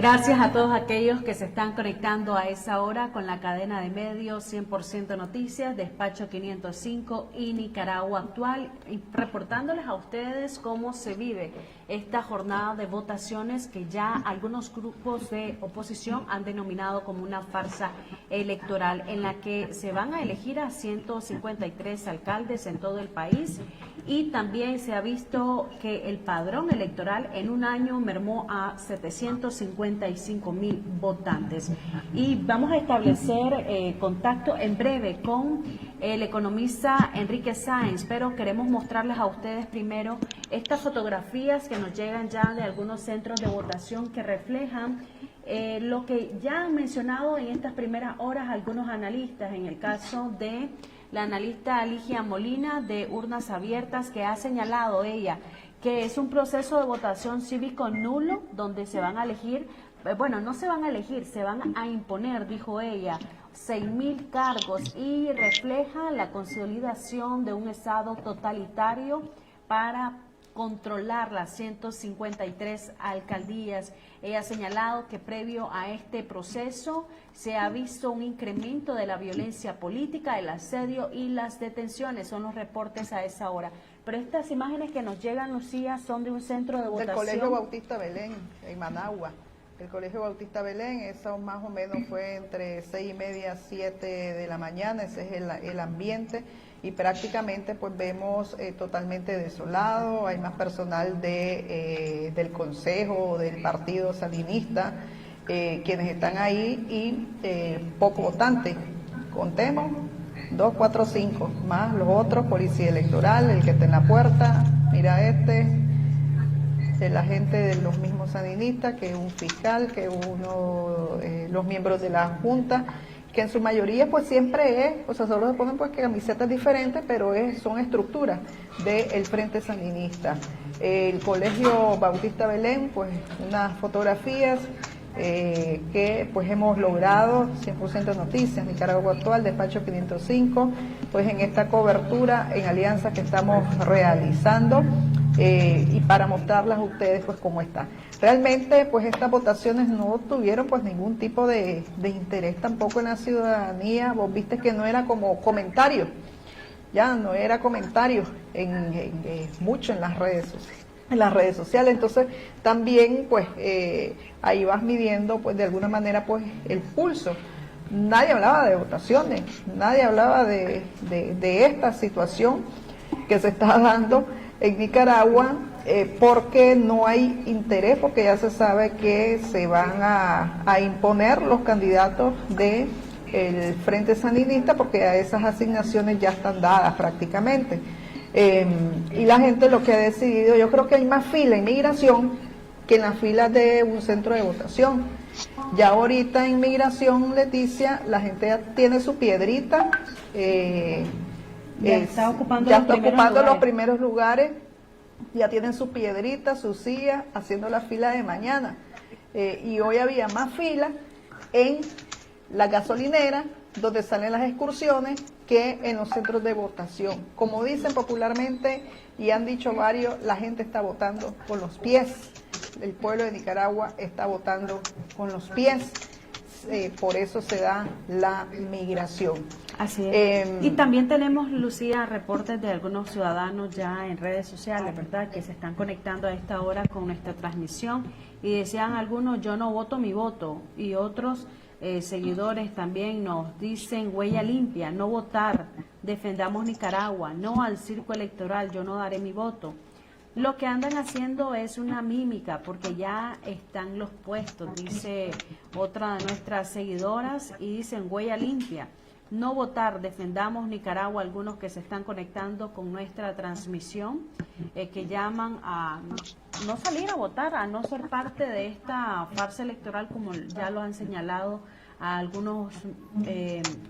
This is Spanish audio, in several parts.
Gracias a todos aquellos que se están conectando a esa hora con la cadena de medios 100% Noticias, Despacho 505 y Nicaragua Actual, y reportándoles a ustedes cómo se vive esta jornada de votaciones que ya algunos grupos de oposición han denominado como una farsa electoral, en la que se van a elegir a 153 alcaldes en todo el país, y también se ha visto que el padrón electoral en un año mermó a 755,000 votantes. Y vamos a establecer contacto en breve con el economista Enrique Sáenz, pero queremos mostrarles a ustedes primero estas fotografías que nos llegan ya de algunos centros de votación que reflejan lo que ya han mencionado en estas primeras horas algunos analistas, en el caso de la analista Alicia Molina de Urnas Abiertas, que ha señalado ella que es un proceso de votación cívico nulo, donde se van a elegir, bueno, no se van a elegir, se van a imponer, dijo ella, 6,000 cargos, y refleja la consolidación de un Estado totalitario para controlar las 153 alcaldías. Ella ha señalado que previo a este proceso se ha visto un incremento de la violencia política, el asedio y las detenciones. Son los reportes a esa hora. Pero estas imágenes que nos llegan, Lucía, son de un centro de votación. Del Colegio Bautista Belén, en Managua. El Colegio Bautista Belén, eso más o menos fue entre 6:30 y 7 de la mañana, ese es el ambiente, y prácticamente pues vemos totalmente desolado. Hay más personal del Consejo, del Partido Sandinista, quienes están ahí, y poco votantes. Contemos, 2, 4, 5, más los otros, policía electoral, el que está en la puerta, mira de la gente de los mismos sandinistas, que un fiscal, que los miembros de la Junta, que en su mayoría pues siempre es, o sea, solo se ponen pues que camisetas diferentes, pero son estructuras del Frente Sandinista. El Colegio Bautista Belén, pues unas fotografías que pues hemos logrado, 100% Noticias, Nicaragua Actual, Despacho 505, pues en esta cobertura en alianza que estamos realizando, y para mostrarlas a ustedes pues cómo está. Realmente pues estas votaciones no tuvieron pues ningún tipo de interés tampoco en la ciudadanía. Vos viste que no era como comentario, ya no era comentario mucho en las redes sociales. Entonces también pues ahí vas midiendo pues de alguna manera pues el pulso. Nadie hablaba de votaciones, nadie hablaba de esta situación que se está dando en Nicaragua, porque no hay interés, porque ya se sabe que se van a imponer los candidatos del Frente Sandinista, porque a esas asignaciones ya están dadas prácticamente. Y la gente lo que ha decidido, yo creo que hay más fila en migración que en las filas de un centro de votación. Ya ahorita en migración, Leticia, la gente ya tiene su piedrita, ya está ocupando los primeros lugares, ya tienen su piedrita, su silla, haciendo la fila de mañana. Y hoy había más fila en la gasolinera, donde salen las excursiones, que en los centros de votación. Como dicen popularmente y han dicho varios, la gente está votando con los pies. El pueblo de Nicaragua está votando con los pies. Por eso se da la migración. Así es. Y también tenemos, Lucía, reportes de algunos ciudadanos ya en redes sociales, ¿verdad?, que se están conectando a esta hora con nuestra transmisión, y decían algunos: yo no voto mi voto, y otros seguidores también nos dicen: huella limpia, no votar, defendamos Nicaragua, no al circo electoral, yo no daré mi voto. Lo que andan haciendo es una mímica, porque ya están los puestos, dice otra de nuestras seguidoras, y dicen: huella limpia, no votar, defendamos Nicaragua. Algunos que se están conectando con nuestra transmisión, que llaman a no salir a votar, a no ser parte de esta farsa electoral, como ya lo han señalado a algunas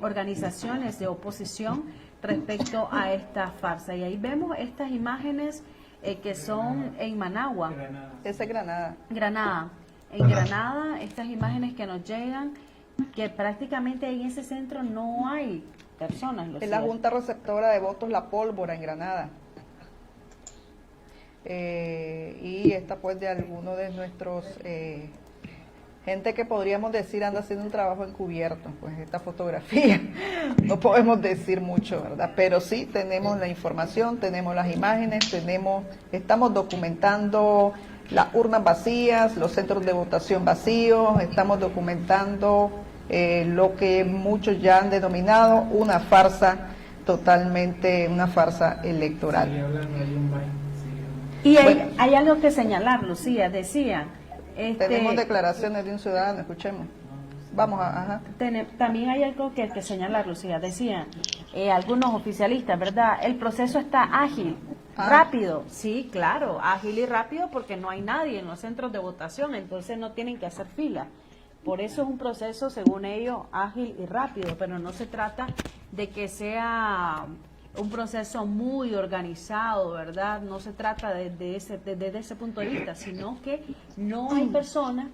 organizaciones de oposición respecto a esta farsa. Y ahí vemos estas imágenes que son en Managua. Esa es Granada. Granada. En Granada, estas imágenes que nos llegan, que prácticamente en ese centro no hay personas. Es la Junta Receptora de Votos La Pólvora en Granada. Y esta pues de algunos de nuestros gente que podríamos decir anda haciendo un trabajo encubierto, pues esta fotografía, no podemos decir mucho, ¿verdad? Pero sí tenemos la información, tenemos las imágenes, estamos documentando las urnas vacías, los centros de votación vacíos, estamos documentando lo que muchos ya han denominado una farsa, totalmente una farsa electoral. Y hay algo que señalar, Lucía, decía. Tenemos declaraciones de un ciudadano, escuchemos. Vamos a... Ajá. También hay algo que señalar, Lucía, decían algunos oficialistas, ¿verdad? El proceso está ágil, rápido, sí, claro, ágil y rápido porque no hay nadie en los centros de votación, entonces no tienen que hacer fila. Por eso es un proceso, según ellos, ágil y rápido, pero no se trata de que sea un proceso muy organizado, ¿verdad? No se trata desde ese punto de vista, sino que no hay personas.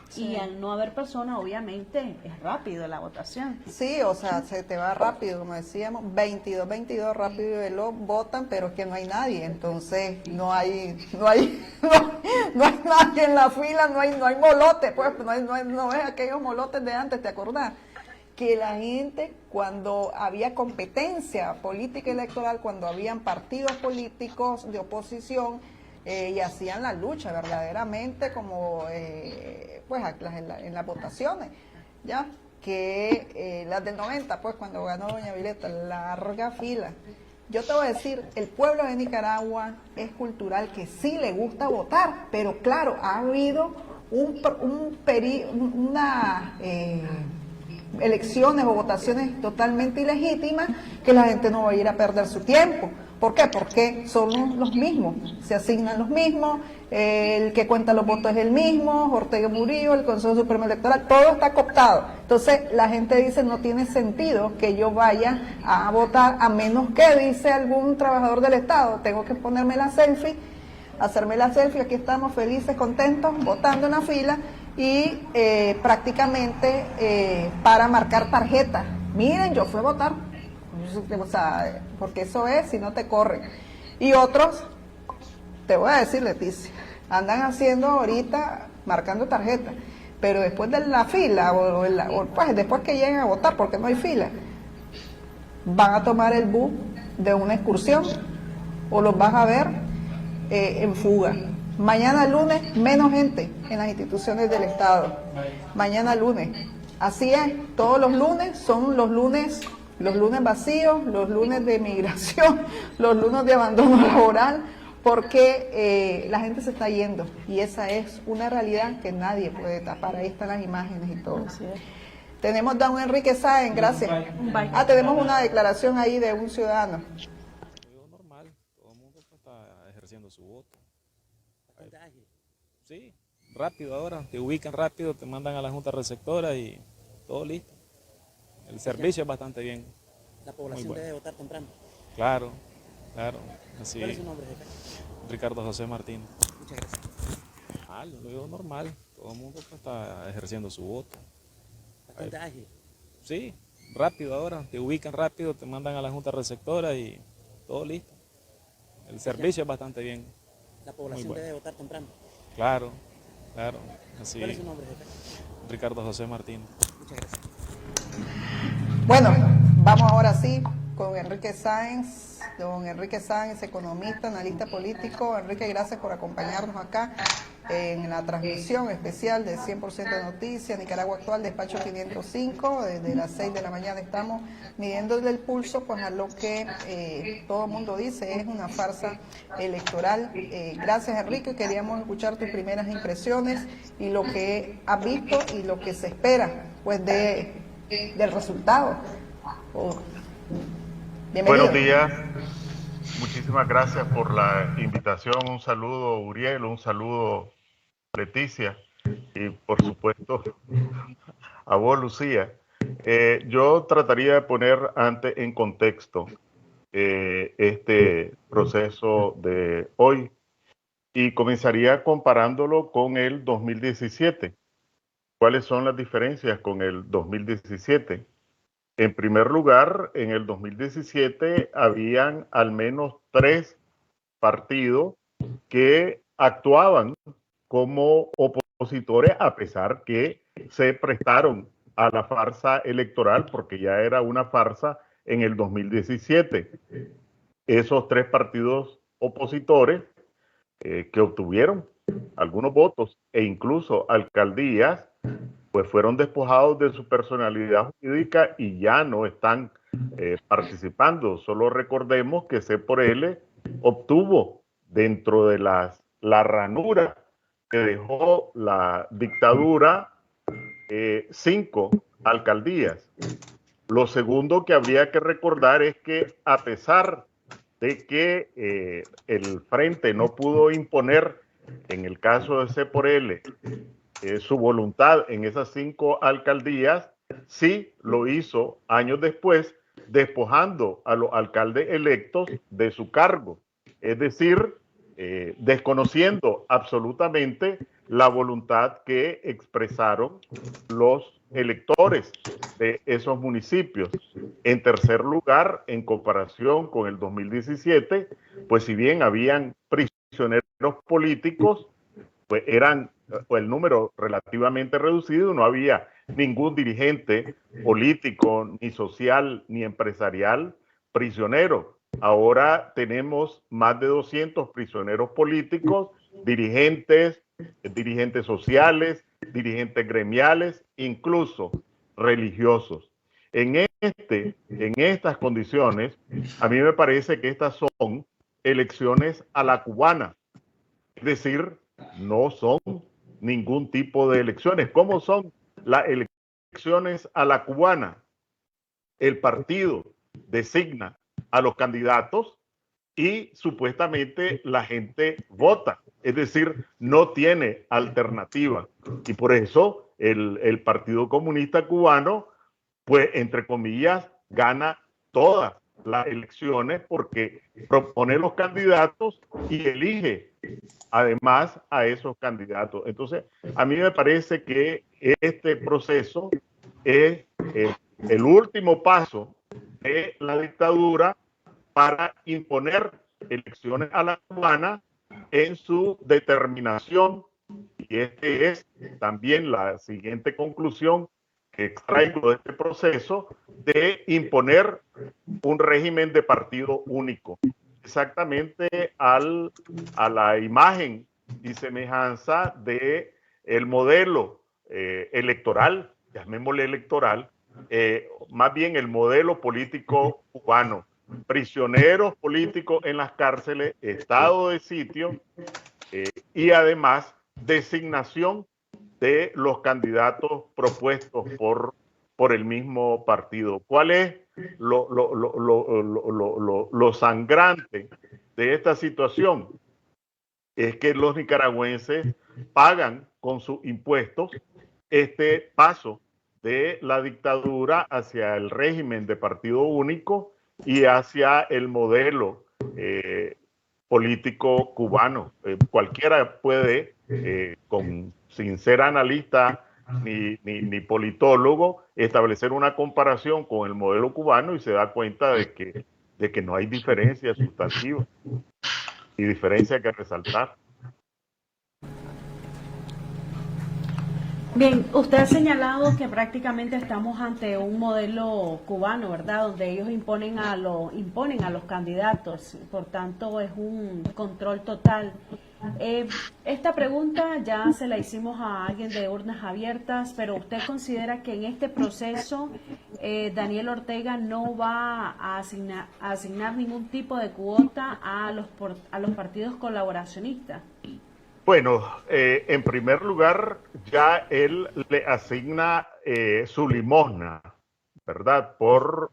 Sí. Y al no haber personas, obviamente, es rápido la votación. Sí, o sea, se te va rápido, como decíamos, 22 rápido y veloz votan, pero es que no hay nadie, entonces no hay nadie en la fila, no hay molotes, pues, no es aquellos molotes de antes, ¿te acordás? Que la gente, cuando había competencia política electoral, cuando habían partidos políticos de oposición, y hacían la lucha verdaderamente como pues en las votaciones, ya que las del 90, pues cuando ganó doña Vileta, larga fila. Yo te voy a decir, el pueblo de Nicaragua es cultural, que sí le gusta votar, pero claro, ha habido elecciones o votaciones totalmente ilegítimas que la gente no va a ir a perder su tiempo. ¿Por qué? Porque son los mismos, se asignan los mismos, el que cuenta los votos es el mismo, Ortega Murillo, el Consejo Supremo Electoral, todo está cooptado. Entonces la gente dice, no tiene sentido que yo vaya a votar, a menos que, dice algún trabajador del Estado, tengo que ponerme la selfie, hacerme la selfie, aquí estamos felices, contentos, votando en la fila, y prácticamente para marcar tarjeta. Miren, yo fui a votar. O sea, porque eso es, si no te corren. Y otros, te voy a decir, Leticia, andan haciendo ahorita, marcando tarjeta, pero después de la fila, o pues después que lleguen a votar, porque no hay fila, van a tomar el bus de una excursión, o los vas a ver en fuga. Mañana lunes, menos gente en las instituciones del Estado. Mañana lunes. Así es, todos los lunes son los lunes vacíos, los lunes de migración, los lunes de abandono laboral, porque la gente se está yendo y esa es una realidad que nadie puede tapar. Ahí están las imágenes y todo. Tenemos a don Enrique Sáenz, gracias. Tenemos una declaración ahí de un ciudadano. Normal, todo el mundo está ejerciendo su voto. Sí, rápido ahora, te ubican rápido, te mandan a la junta receptora y todo listo. El servicio es bastante bien. ¿La población debe votar temprano? Claro, claro. Así. ¿Cuál es su nombre, jefe? Ricardo José Martín. Muchas gracias. Lo digo normal, todo el mundo está ejerciendo su voto. Bastante ágil. Sí, rápido ahora, te ubican rápido, te mandan a la junta receptora y todo listo. El servicio es bastante bien. ¿La población debe votar temprano? Claro, claro. Así. ¿Cuál es su nombre, jefe? Ricardo José Martín. Muchas gracias. Bueno, vamos ahora sí con Enrique Sáenz, don Enrique Sáenz, economista, analista político. Enrique, gracias por acompañarnos acá en la transmisión especial de 100% de Noticias, Nicaragua Actual, despacho 505. Desde las 6 de la mañana estamos midiéndole el pulso pues a lo que todo el mundo dice es una farsa electoral. Gracias, Enrique, queríamos escuchar tus primeras impresiones y lo que has visto y lo que se espera pues del resultado. Bienvenido. Buenos días, muchísimas gracias por la invitación. Un saludo, Uriel, un saludo, Leticia, y por supuesto a vos, Lucía. Yo trataría de poner antes en contexto este proceso de hoy y comenzaría comparándolo con el 2017. ¿Cuáles son las diferencias con el 2017? En primer lugar, en el 2017 habían al menos 3 partidos que actuaban como oposición opositores, a pesar que se prestaron a la farsa electoral, porque ya era una farsa en el 2017. Esos tres partidos opositores que obtuvieron algunos votos e incluso alcaldías, pues fueron despojados de su personalidad jurídica y ya no están participando. Solo recordemos que C por L obtuvo dentro de la ranura que dejó la dictadura 5 alcaldías. Lo segundo que habría que recordar es que a pesar de que el Frente no pudo imponer, en el caso de C por L, su voluntad en esas 5 alcaldías, sí lo hizo años después, despojando a los alcaldes electos de su cargo. Es decir, desconociendo absolutamente la voluntad que expresaron los electores de esos municipios. En tercer lugar, en comparación con el 2017, pues si bien habían prisioneros políticos, pues eran el número relativamente reducido, no había ningún dirigente político, ni social, ni empresarial prisionero. Ahora tenemos más de 200 prisioneros políticos, dirigentes sociales, dirigentes gremiales, incluso religiosos. En estas condiciones, a mí me parece que estas son elecciones a la cubana, es decir, no son ningún tipo de elecciones. ¿Cómo son las elecciones a la cubana? El partido designa a los candidatos y supuestamente la gente vota, es decir, no tiene alternativa. Y por eso el Partido Comunista Cubano, pues entre comillas, gana todas las elecciones porque propone los candidatos y elige además a esos candidatos. Entonces, a mí me parece que este proceso es el último paso de la dictadura para imponer elecciones a la cubana en su determinación. Y este es también la siguiente conclusión que extraigo de este proceso, de imponer un régimen de partido único, exactamente a la imagen y semejanza de el modelo electoral, llamémosle electoral, más bien el modelo político cubano. Prisioneros políticos en las cárceles, estado de sitio y además designación de los candidatos propuestos por el mismo partido. ¿Cuál es lo sangrante de esta situación? Es que los nicaragüenses pagan con sus impuestos este paso de la dictadura hacia el régimen de partido único y hacia el modelo político cubano. Cualquiera puede, sin ser analista ni politólogo, establecer una comparación con el modelo cubano y se da cuenta de que no hay diferencia sustantiva y diferencia que resaltar. Bien, usted ha señalado que prácticamente estamos ante un modelo cubano, ¿verdad? Donde ellos imponen a los candidatos, por tanto es un control total. Esta pregunta ya se la hicimos a alguien de urnas abiertas, pero ¿usted considera que en este proceso Daniel Ortega no va a asignar ningún tipo de cuota a los partidos colaboracionistas? Bueno, en primer lugar, ya él le asigna su limosna, ¿verdad? Por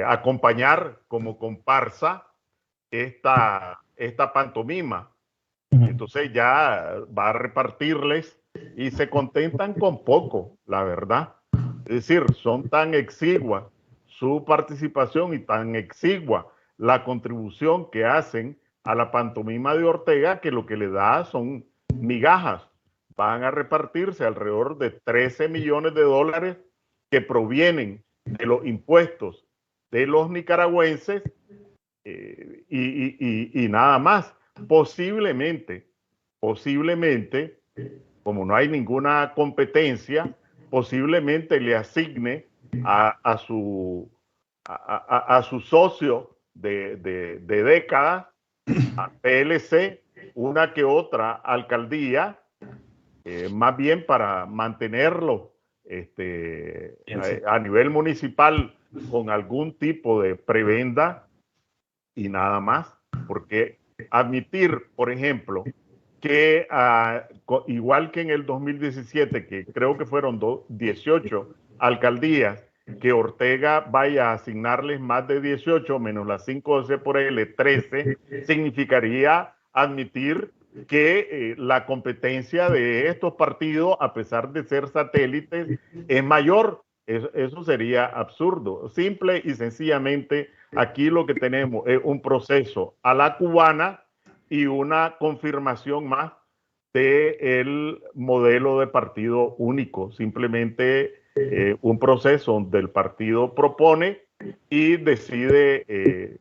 acompañar como comparsa esta pantomima. Entonces ya va a repartirles y se contentan con poco, la verdad. Es decir, son tan exigua su participación y tan exigua la contribución que hacen a la pantomima de Ortega que lo que le da son migajas. Van a repartirse alrededor de 13 millones de dólares que provienen de los impuestos de los nicaragüenses y nada más. Posiblemente posiblemente, como no hay ninguna competencia, posiblemente le asigne a su socio de décadas, a PLC, una que otra alcaldía, más bien para mantenerlo a nivel municipal con algún tipo de prebenda y nada más, porque admitir, por ejemplo, que igual que en el 2017, que creo que fueron 18 alcaldías, que Ortega vaya a asignarles más de 18 menos las 5 por L, 13, significaría admitir que la competencia de estos partidos, a pesar de ser satélites, es mayor. Eso sería absurdo. Simple y sencillamente, aquí lo que tenemos es un proceso a la cubana y una confirmación más del modelo de partido único. Simplemente un proceso donde el partido propone y decide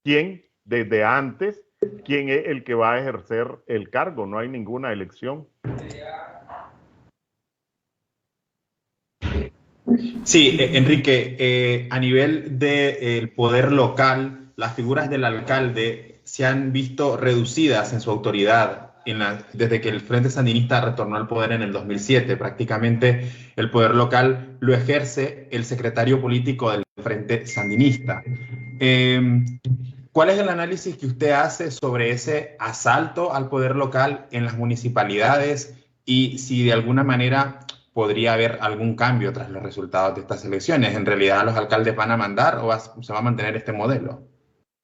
quién, desde antes, quién es el que va a ejercer el cargo. No hay ninguna elección. Sí, Enrique, a nivel del poder local, las figuras del alcalde se han visto reducidas en su autoridad desde que el Frente Sandinista retornó al poder en el 2007. Prácticamente el poder local lo ejerce el secretario político del Frente Sandinista. ¿Cuál es el análisis que usted hace sobre ese asalto al poder local en las municipalidades y si de alguna manera podría haber algún cambio tras los resultados de estas elecciones? ¿En realidad los alcaldes van a mandar o se va a mantener este modelo?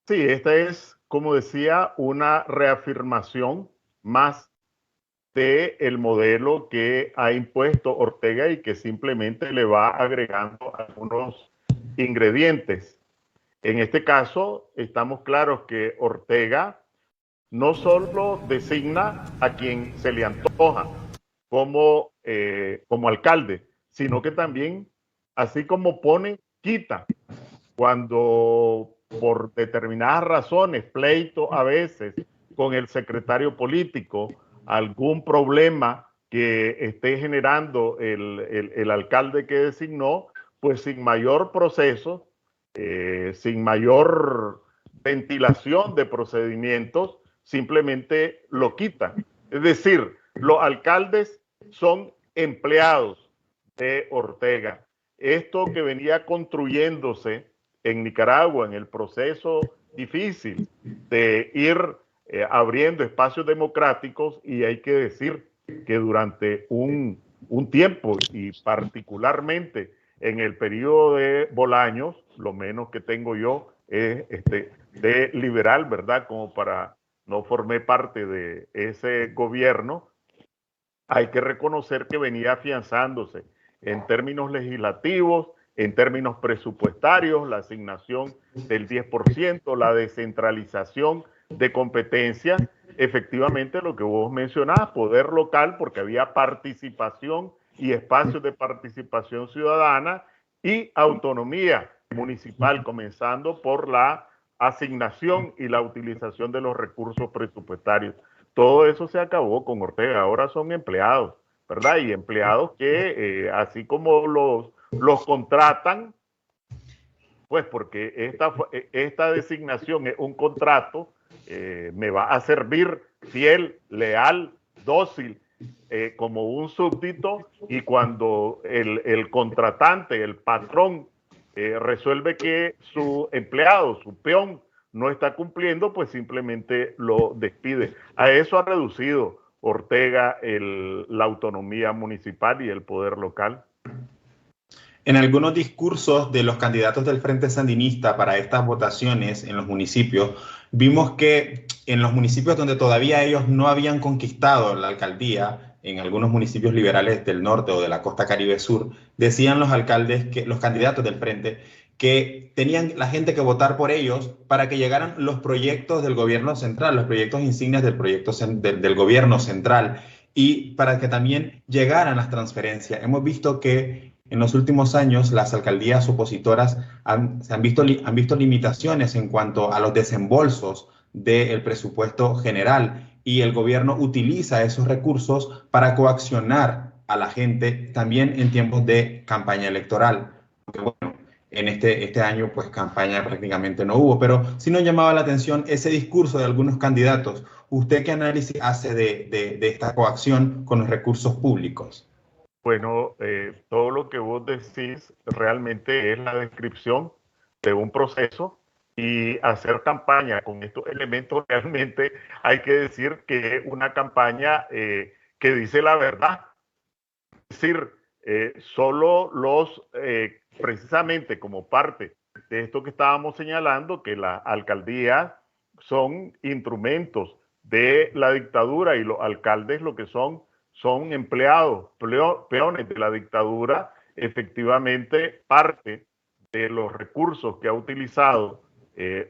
Sí, esta es, como decía, una reafirmación más del modelo que ha impuesto Ortega y que simplemente le va agregando algunos ingredientes. En este caso, estamos claros que Ortega no solo designa a quien se le antoja como alcalde, sino que también, así como pone, quita. Cuando por determinadas razones, pleito a veces con el secretario político, algún problema que esté generando el alcalde que designó, pues sin mayor proceso, sin mayor ventilación de procedimientos, simplemente lo quitan. Es decir, los alcaldes son empleados de Ortega. Esto que venía construyéndose en Nicaragua en el proceso difícil de ir abriendo espacios democráticos, y hay que decir que durante un tiempo, y particularmente en el periodo de Bolaños, lo menos que tengo yo es de liberal, ¿verdad? Como para no formar parte de ese gobierno, hay que reconocer que venía afianzándose en términos legislativos, en términos presupuestarios, la asignación del 10%, la descentralización de competencias, efectivamente lo que vos mencionás, poder local, porque había participación y espacios de participación ciudadana y autonomía municipal, comenzando por la asignación y la utilización de los recursos presupuestarios. Todo eso se acabó con Ortega, ahora son empleados, ¿verdad? Y empleados que, así como los contratan, pues porque esta designación es un contrato, me va a servir fiel, leal, dócil, como un súbdito, y cuando el contratante, el patrón, resuelve que su empleado, su peón, no está cumpliendo, pues simplemente lo despide. A eso ha reducido Ortega la autonomía municipal y el poder local. En algunos discursos de los candidatos del Frente Sandinista para estas votaciones en los municipios, vimos que en los municipios donde todavía ellos no habían conquistado la alcaldía, en algunos municipios liberales del norte o de la costa Caribe Sur, decían los alcaldes, los candidatos del Frente, que tenían la gente que votar por ellos para que llegaran los proyectos del gobierno central, los proyectos insignias del gobierno central, y para que también llegaran las transferencias. Hemos visto que en los últimos años las alcaldías opositoras han visto limitaciones en cuanto a los desembolsos del presupuesto general. y el gobierno utiliza esos recursos para coaccionar a la gente también en tiempos de campaña electoral. Porque, bueno, en este año pues campaña prácticamente no hubo, pero sí nos llamaba la atención ese discurso de algunos candidatos. ¿Usted qué análisis hace de esta coacción con los recursos públicos? Bueno, todo lo que vos decís realmente es la descripción de un proceso, y hacer campaña con estos elementos realmente hay que decir que es una campaña que dice la verdad. Es decir, solo precisamente como parte de esto que estábamos señalando, que las alcaldías son instrumentos de la dictadura y los alcaldes lo que son empleados, peones de la dictadura. Efectivamente, parte de los recursos que ha utilizado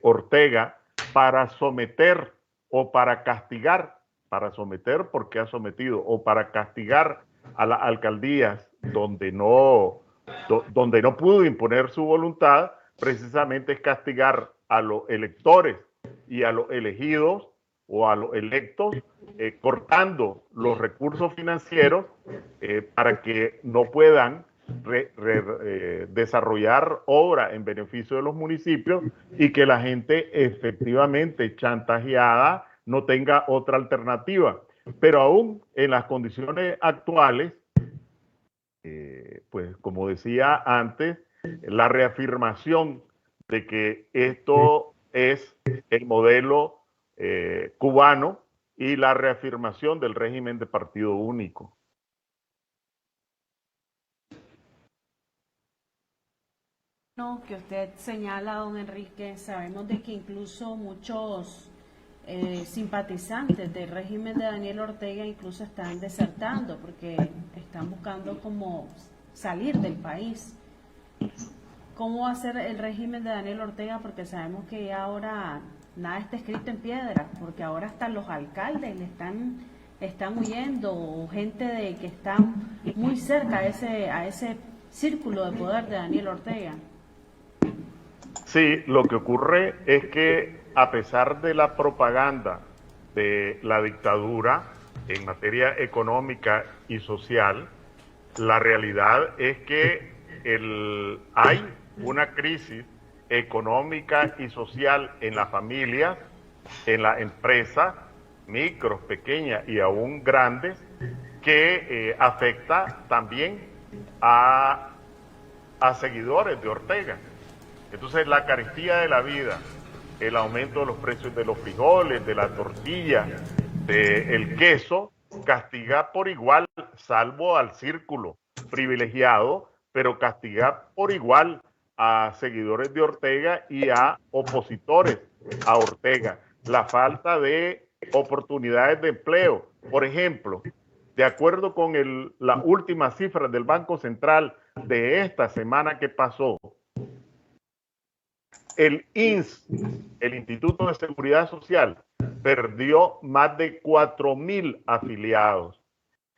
Ortega para someter o para castigar, para someter porque ha sometido, o para castigar a las alcaldías donde no pudo imponer su voluntad, precisamente es castigar a los electores y a los elegidos o a los electos, cortando los recursos financieros para que no puedan desarrollar obra en beneficio de los municipios, y que la gente efectivamente chantajeada no tenga otra alternativa. Pero aún en las condiciones actuales, pues como decía antes, la reafirmación de que esto es el modelo cubano y la reafirmación del régimen de partido único. Que usted señala, don Enrique, sabemos de que incluso muchos simpatizantes del régimen de Daniel Ortega incluso están desertando porque están buscando cómo salir del país. ¿Cómo va a ser el régimen de Daniel Ortega? Porque sabemos que ya ahora nada está escrito en piedra, porque ahora hasta los alcaldes le están huyendo, o gente que está muy cerca a ese círculo de poder de Daniel Ortega. Sí, lo que ocurre es que a pesar de la propaganda de la dictadura en materia económica y social, la realidad es que hay una crisis económica y social en las familias, en las empresas, micros, pequeñas y aún grandes, que afecta también a seguidores de Ortega. Entonces, la carestía de la vida, el aumento de los precios de los frijoles, de la tortilla, del queso, castiga por igual, salvo al círculo privilegiado, pero castiga por igual a seguidores de Ortega y a opositores a Ortega. La falta de oportunidades de empleo. Por ejemplo, de acuerdo con la última cifra del Banco Central de esta semana que pasó, el INS, el Instituto de Seguridad Social, perdió más de 4,000 afiliados.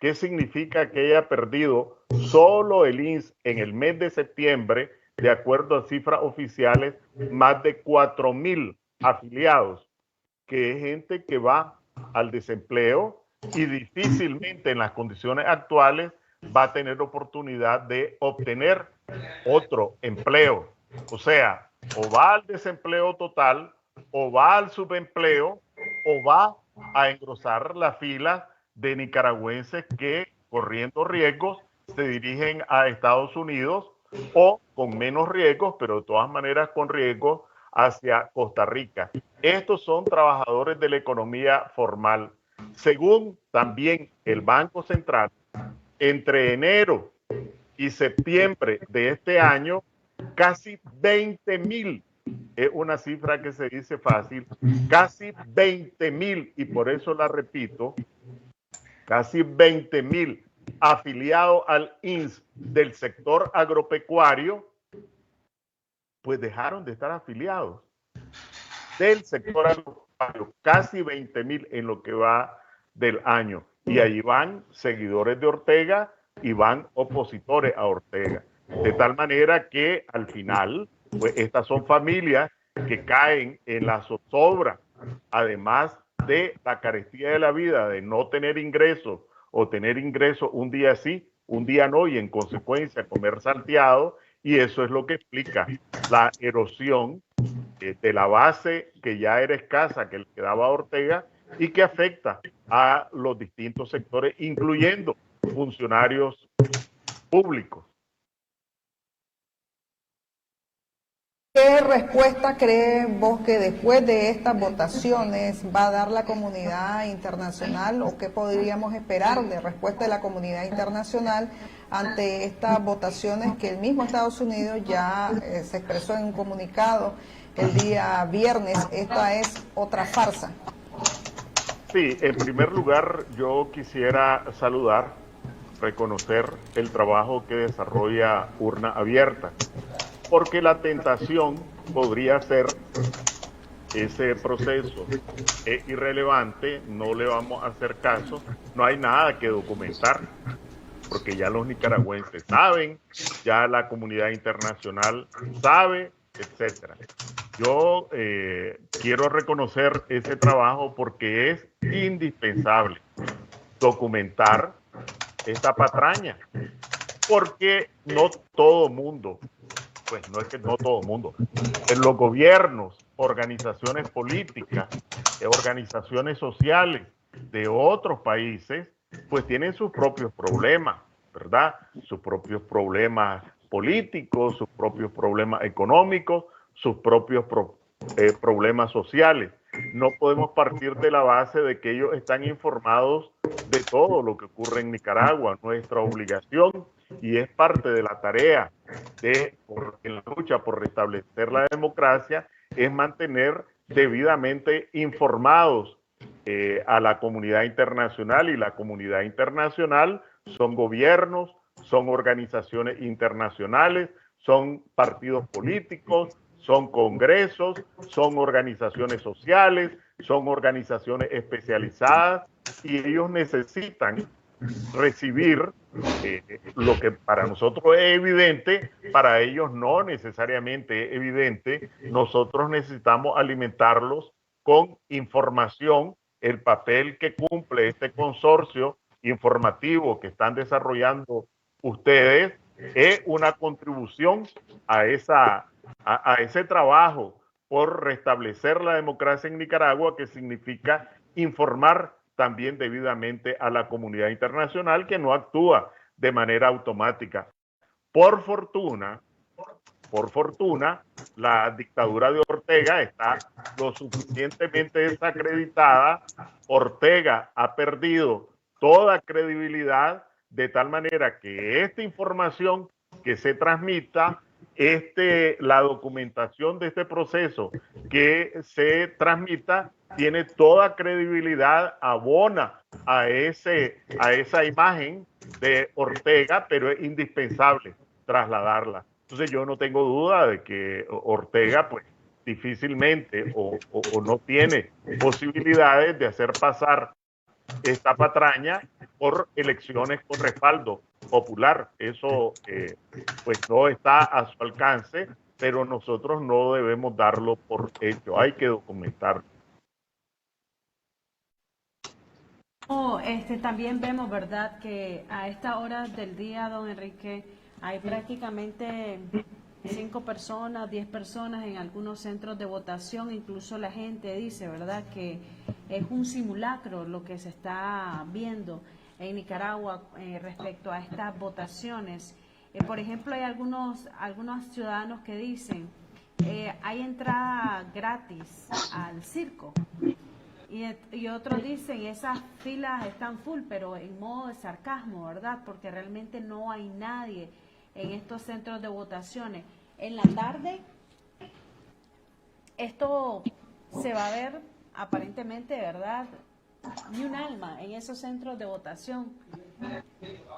¿Qué significa que haya perdido solo el INS en el mes de septiembre, de acuerdo a cifras oficiales, más de 4,000 afiliados? Que es gente que va al desempleo y difícilmente en las condiciones actuales va a tener oportunidad de obtener otro empleo. O sea, o va al desempleo total, o va al subempleo, o va a engrosar la fila de nicaragüenses que, corriendo riesgos, se dirigen a Estados Unidos, o con menos riesgos, pero de todas maneras con riesgos, hacia Costa Rica. Estos son trabajadores de la economía formal. Según también el Banco Central, entre enero y septiembre de este año, casi 20,000, es una cifra que se dice fácil, casi 20,000, y por eso la repito, casi 20,000 afiliados al INS del sector agropecuario, pues dejaron de estar afiliados del sector agropecuario, casi 20,000 en lo que va del año. Y ahí van seguidores de Ortega y van opositores a Ortega. De tal manera que al final, pues estas son familias que caen en la zozobra, además de la carestía de la vida, de no tener ingresos o tener ingresos un día sí, un día no, y en consecuencia comer salteado, y eso es lo que explica la erosión de la base que ya era escasa, que le quedaba a Ortega, y que afecta a los distintos sectores, incluyendo funcionarios públicos. ¿Qué respuesta cree vos que después de estas votaciones va a dar la comunidad internacional, o qué podríamos esperar de respuesta de la comunidad internacional ante estas votaciones que el mismo Estados Unidos ya se expresó en un comunicado el día viernes? Esta es otra farsa. Sí, en primer lugar yo quisiera saludar, reconocer el trabajo que desarrolla Urna Abierta, porque la tentación podría ser ese proceso es irrelevante, no le vamos a hacer caso, no hay nada que documentar, porque ya los nicaragüenses saben, ya la comunidad internacional sabe, etcétera. Yo quiero reconocer ese trabajo porque es indispensable documentar esta patraña, porque no todo mundo, pues no es que no todo mundo, los gobiernos, organizaciones políticas, organizaciones sociales de otros países, pues tienen sus propios problemas, ¿verdad? Sus propios problemas políticos, sus propios problemas económicos, sus propios problemas sociales. No podemos partir de la base de que ellos están informados de todo lo que ocurre en Nicaragua. Nuestra obligación, y es parte de la tarea en la lucha por restablecer la democracia, es mantener debidamente informados a la comunidad internacional, y la comunidad internacional son gobiernos, son organizaciones internacionales, son partidos políticos, son congresos, son organizaciones sociales, son organizaciones especializadas, y ellos necesitan recibir lo que para nosotros es evidente, para ellos no necesariamente es evidente. Nosotros necesitamos alimentarlos con información. El papel que cumple este consorcio informativo que están desarrollando ustedes es una contribución a ese trabajo por restablecer la democracia en Nicaragua, que significa informar también debidamente a la comunidad internacional, que no actúa de manera automática. Por fortuna, la dictadura de Ortega está lo suficientemente desacreditada. Ortega ha perdido toda credibilidad, de tal manera que esta información que se transmita, la documentación de este proceso que se transmita, tiene toda credibilidad, abona a esa imagen de Ortega, pero es indispensable trasladarla. Entonces yo no tengo duda de que Ortega pues difícilmente o no tiene posibilidades de hacer pasar esta patraña por elecciones con respaldo popular. Eso pues no está a su alcance, pero nosotros no debemos darlo por hecho, hay que documentarlo. También vemos, ¿verdad?, que a esta hora del día, don Enrique, hay prácticamente 5 personas, 10 personas en algunos centros de votación. Incluso la gente dice, ¿verdad?, que es un simulacro lo que se está viendo en Nicaragua respecto a estas votaciones. Por ejemplo, hay algunos ciudadanos que dicen, hay entrada gratis al circo. Y otros dicen, esas filas están full, pero en modo de sarcasmo, ¿verdad? Porque realmente no hay nadie en estos centros de votaciones. En la tarde, esto se va a ver aparentemente, ¿verdad?, ni un alma en esos centros de votación.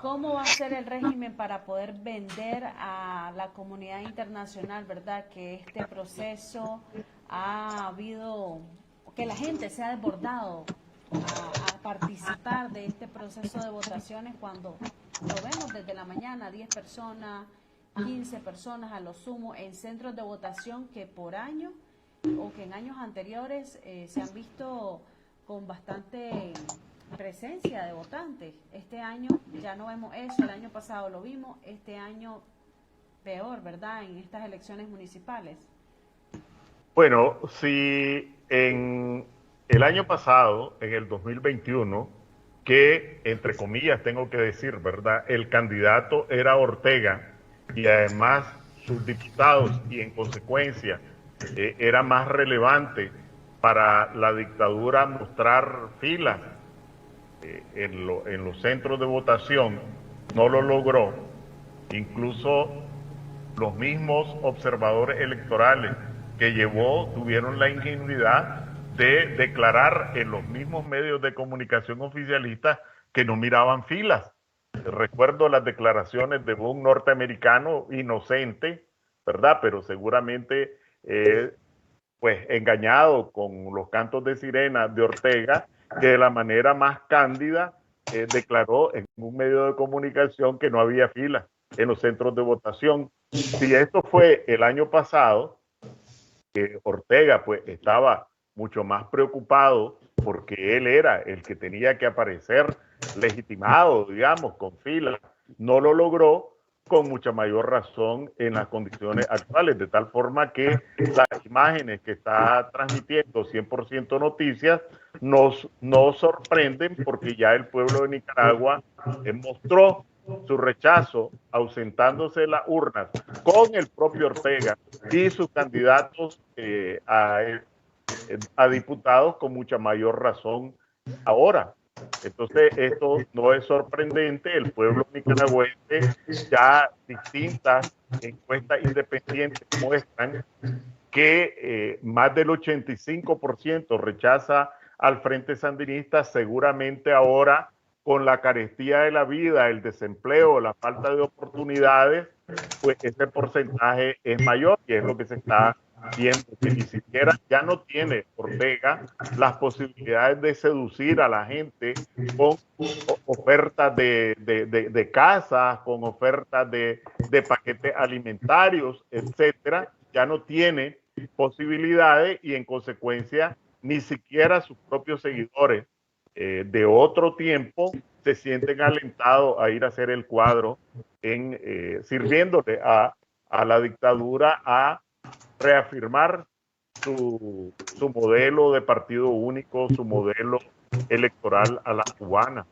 ¿Cómo va a ser el régimen para poder vender a la comunidad internacional, ¿verdad?, que este proceso ha habido, que la gente se ha desbordado a participar de este proceso de votaciones, cuando lo vemos desde la mañana, 10 personas, 15 personas a lo sumo en centros de votación que por año o que en años anteriores se han visto con bastante presencia de votantes. Este año ya no vemos eso, el año pasado lo vimos, este año peor, ¿verdad? En estas elecciones municipales. Bueno, si en el año pasado, en el 2021, que entre comillas tengo que decir, ¿verdad? El candidato era Ortega y además sus diputados y en consecuencia era más relevante para la dictadura mostrar filas en los centros de votación, no lo logró. Incluso los mismos observadores electorales que llevó tuvieron la ingenuidad de declarar en los mismos medios de comunicación oficialistas que no miraban filas. Recuerdo las declaraciones de un norteamericano inocente, ¿verdad? Pero seguramente pues engañado con los cantos de sirena de Ortega, que de la manera más cándida declaró en un medio de comunicación que no había filas en los centros de votación. Si esto fue el año pasado, que Ortega pues estaba mucho más preocupado porque él era el que tenía que aparecer legitimado, digamos, con fila, no lo logró con mucha mayor razón en las condiciones actuales, de tal forma que las imágenes que está transmitiendo 100% Noticias nos sorprenden porque ya el pueblo de Nicaragua mostró su rechazo ausentándose de las urnas con el propio Ortega y sus candidatos a diputados con mucha mayor razón ahora. Entonces, esto no es sorprendente. El pueblo nicaragüense, ya distintas encuestas independientes muestran que más del 85% rechaza al Frente Sandinista. Seguramente ahora, con la carestía de la vida, el desempleo, la falta de oportunidades, pues ese porcentaje es mayor y es lo que se está viendo, que ni siquiera ya no tiene Ortega las posibilidades de seducir a la gente con ofertas de casas, con ofertas de paquetes alimentarios, etcétera. Ya no tiene posibilidades y en consecuencia ni siquiera sus propios seguidores de otro tiempo se sienten alentados a ir a hacer el cuadro sirviéndole a la dictadura a reafirmar su modelo de partido único, su modelo electoral a la cubana.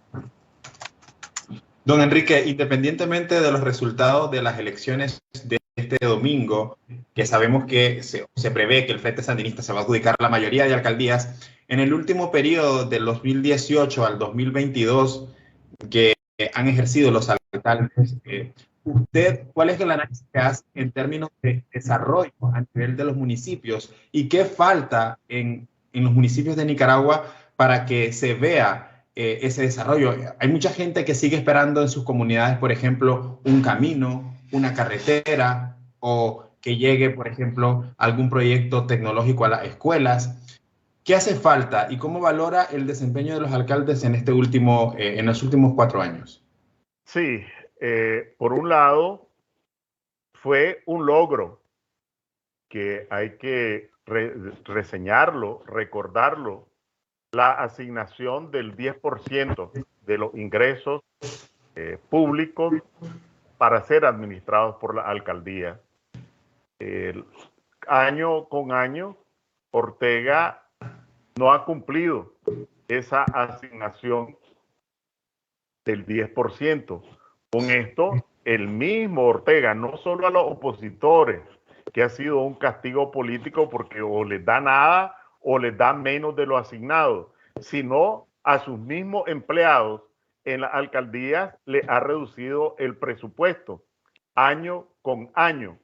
Don Enrique, independientemente de los resultados de las elecciones de este domingo, que sabemos que se prevé que el Frente Sandinista se va a adjudicar la mayoría de alcaldías, en el último periodo del 2018 al 2022 que han ejercido los alcaldes, ¿usted cuál es el análisis que hace en términos de desarrollo a nivel de los municipios y qué falta en los municipios de Nicaragua para que se vea ese desarrollo? Hay mucha gente que sigue esperando en sus comunidades, por ejemplo, un camino, una carretera o que llegue, por ejemplo, algún proyecto tecnológico a las escuelas. ¿Qué hace falta y cómo valora el desempeño de los alcaldes en en los últimos 4 años? Sí, por un lado, fue un logro que hay que reseñarlo, recordarlo, la asignación del 10% de los ingresos públicos para ser administrados por la alcaldía. Año con año, Ortega no ha cumplido esa asignación del 10%. Con esto, el mismo Ortega, no solo a los opositores, que ha sido un castigo político porque o les da nada o les da menos de lo asignado, sino a sus mismos empleados en las alcaldías le ha reducido el presupuesto año con año.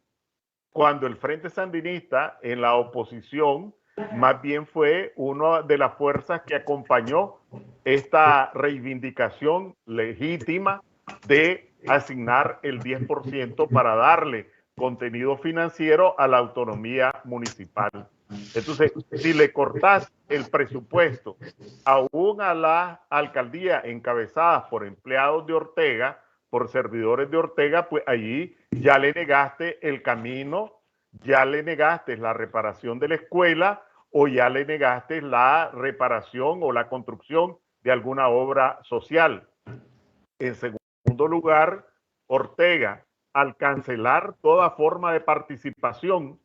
Cuando el Frente Sandinista en la oposición más bien fue una de las fuerzas que acompañó esta reivindicación legítima de asignar el 10% para darle contenido financiero a la autonomía municipal. Entonces, si le cortas el presupuesto aún a las alcaldías encabezadas por empleados de Ortega, por servidores de Ortega, pues allí ya le negaste el camino, ya le negaste la reparación de la escuela o ya le negaste la reparación o la construcción de alguna obra social. En segundo lugar, Ortega, al cancelar toda forma de participación,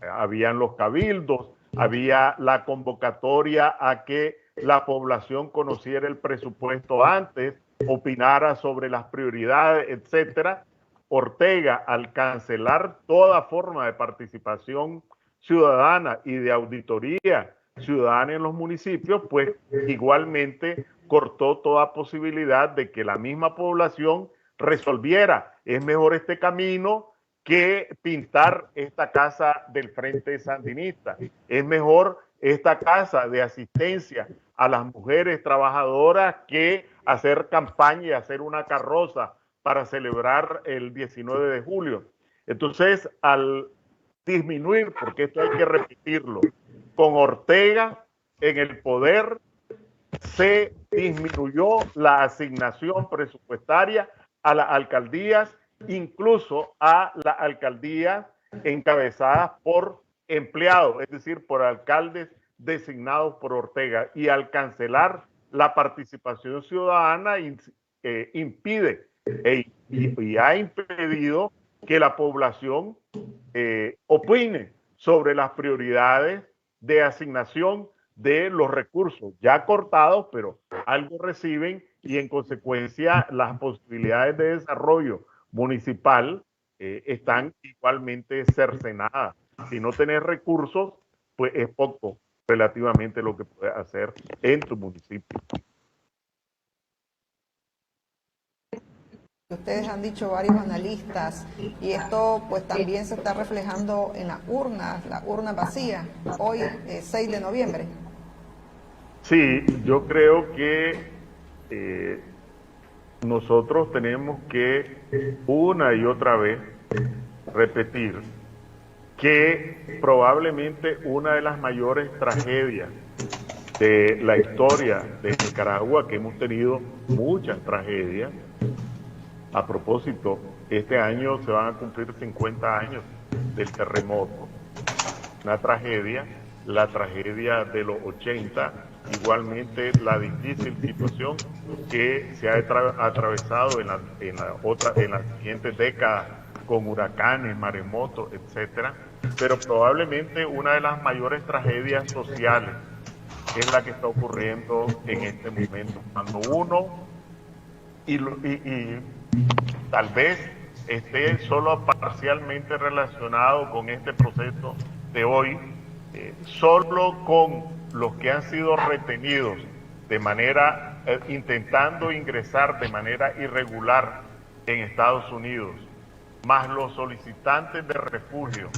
habían los cabildos, había la convocatoria a que la población conociera el presupuesto antes, opinara sobre las prioridades, etcétera. Ortega, al cancelar toda forma de participación ciudadana y de auditoría ciudadana en los municipios, pues igualmente cortó toda posibilidad de que la misma población resolviera, es mejor este camino que pintar esta casa del Frente Sandinista, es mejor esta casa de asistencia a las mujeres trabajadoras que hacer campaña y hacer una carroza para celebrar el 19 de julio. Entonces, al disminuir, porque esto hay que repetirlo, con Ortega en el poder se disminuyó la asignación presupuestaria a las alcaldías, incluso a las alcaldías encabezadas por empleados, es decir, por alcaldes designados por Ortega, y al cancelar la participación ciudadana impide y ha impedido que la población opine sobre las prioridades de asignación de los recursos ya cortados, pero algo reciben, y en consecuencia las posibilidades de desarrollo municipal están igualmente cercenadas. Si no tenés recursos, pues es poco relativamente lo que puedes hacer en tu municipio. Ustedes han dicho varios analistas, y esto pues también se está reflejando en las urnas vacías, hoy 6 de noviembre. Sí, yo creo que nosotros tenemos que una y otra vez repetir que probablemente una de las mayores tragedias de la historia de Nicaragua, que hemos tenido muchas tragedias. A propósito, este año se van a cumplir 50 años del terremoto. Una tragedia, la tragedia de los 80, igualmente la difícil situación que se ha atravesado en las siguientes décadas con huracanes, maremotos, etcétera. Pero probablemente una de las mayores tragedias sociales es la que está ocurriendo en este momento. Cuando uno y tal vez esté solo parcialmente relacionado con este proceso de hoy, solo con los que han sido retenidos de manera, intentando ingresar de manera irregular en Estados Unidos, más los solicitantes de refugio,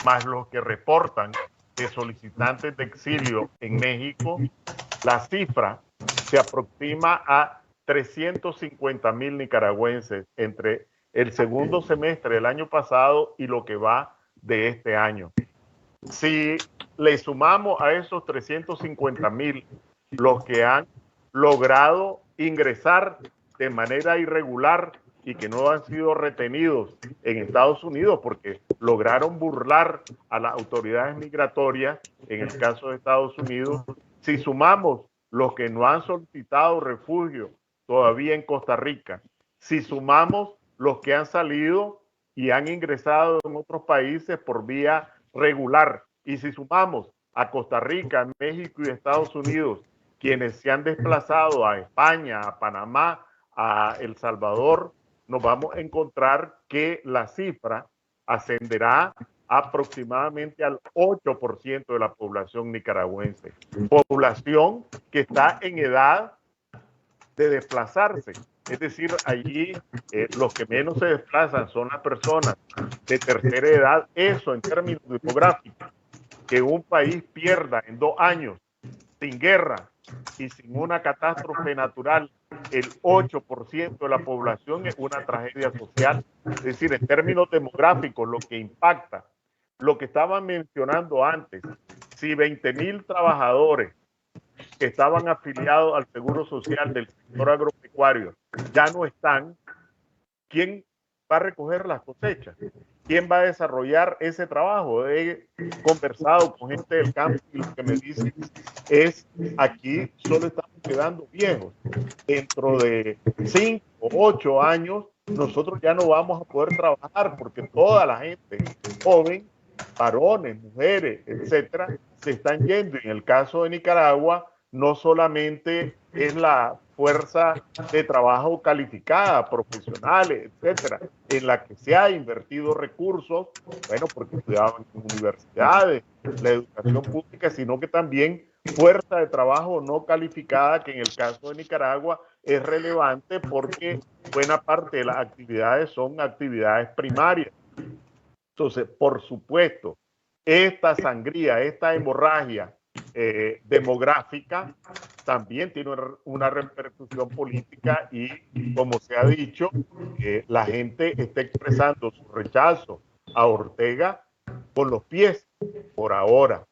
más los que reportan de solicitantes de exilio en México, la cifra se aproxima a 350,000 nicaragüenses entre el segundo semestre del año pasado y lo que va de este año. Si le sumamos a esos 350,000 los que han logrado ingresar de manera irregular y que no han sido retenidos en Estados Unidos porque lograron burlar a las autoridades migratorias, en el caso de Estados Unidos, si sumamos los que no han solicitado refugio todavía en Costa Rica, si sumamos los que han salido y han ingresado en otros países por vía regular, y si sumamos a Costa Rica, México y Estados Unidos, quienes se han desplazado a España, a Panamá, a El Salvador, nos vamos a encontrar que la cifra ascenderá aproximadamente al 8% de la población nicaragüense. Población que está en edad de desplazarse. Es decir, allí los que menos se desplazan son las personas de tercera edad. Eso en términos demográficos, que un país pierda en 2 años sin guerra y sin una catástrofe natural el 8% de la población, es una tragedia social. Es decir, en términos demográficos, lo que impacta, lo que estaban mencionando antes, si 20,000 trabajadores que estaban afiliados al Seguro Social del sector agropecuario ya no están, ¿quién va a recoger las cosechas? ¿quién va a desarrollar ese trabajo? He conversado con gente del campo y lo que me dicen es, aquí solo estamos quedando viejos. Dentro de 5 o 8 años, nosotros ya no vamos a poder trabajar porque toda la gente joven, varones, mujeres, etcétera, se están yendo. Y en el caso de Nicaragua, no solamente es la fuerza de trabajo calificada, profesionales, etcétera, en la que se ha invertido recursos, bueno, porque estudiaban en universidades, la educación pública, sino que también fuerza de trabajo no calificada, que en el caso de Nicaragua es relevante porque buena parte de las actividades son actividades primarias. Entonces, por supuesto, esta sangría, esta hemorragia demográfica también tiene una repercusión política y, como se ha dicho, la gente está expresando su rechazo a Ortega con los pies por ahora.